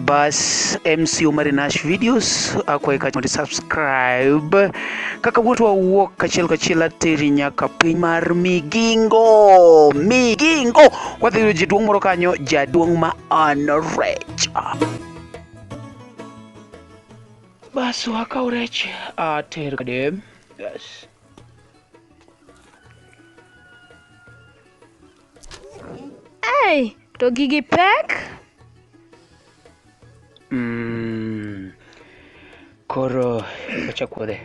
Bas MC Marinash videos akwai ka mondo subscribe kaka wuotho wawuok kachiel ateri nyaka piny mar Migingo wadhi yudo jaduong' moro kanyo, jaduong' ma an rech. Bas wakaw rech ater kade. Yes. Hey, to gigi pek? Koro wachak wuodhe.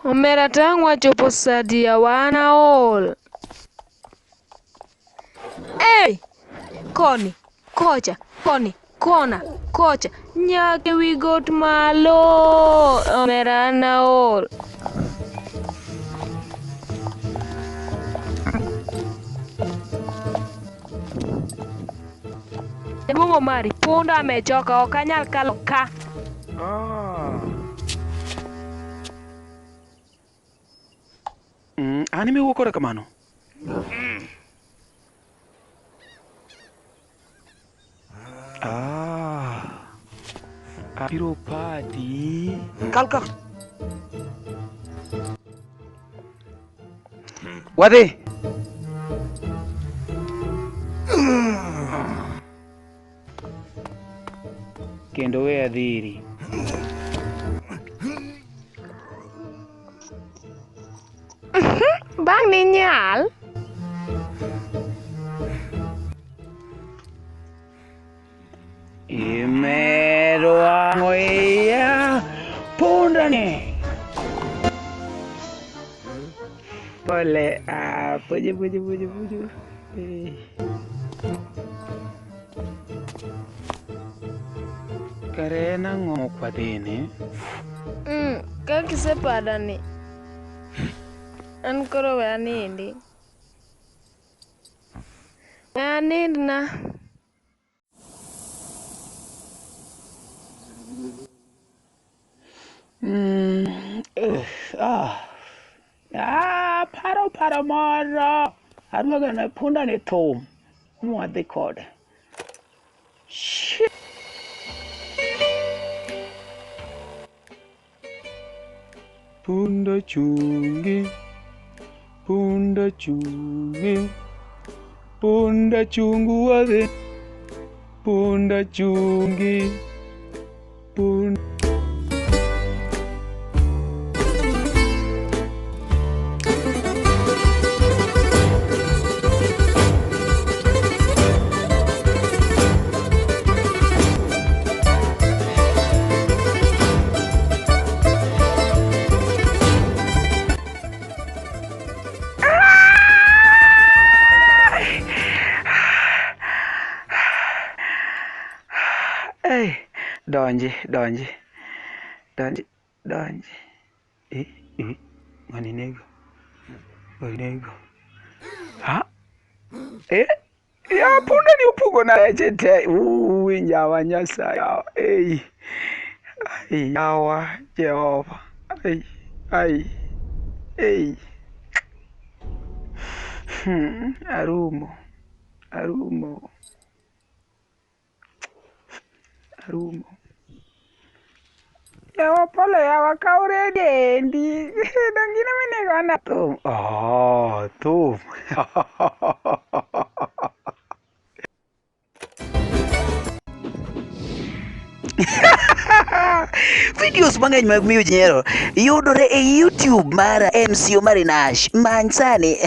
Omera tang' wachopo sadia wana ol. Hey! Koni, kocha, koni, kona, kocha, nyaka ewi got malo. Omera na ol. Jaduong' Omari, punda amechoka, ok anyal kalo ka. An imiwuok kore kamano? Abiro padi. Kal. Wadhi. Kendo we adhiri. Bang' ni nyal. Imero ang'o iya punda ni. Pole, puju. Kare nang'o kwadhini? Kaka isepada ni. An koro we anindi. We anind na. Paro moro. Adwaga na punda ni thum. Mwadhi kode. Shit. Punda chungi chungu wadhi. Punda chungi punda. Donji. Ngani nego. Ha? Ya punda ni upugo na chete. Nyawa Nyasaye. Yawa Jehova. Arumo. Yawa pole yawa kaure dendi. Dangina mene gana tum. Tum. Videos mang'eny mag miyo ji nyiero yudore e YouTube mara MC Marinash. Many sani.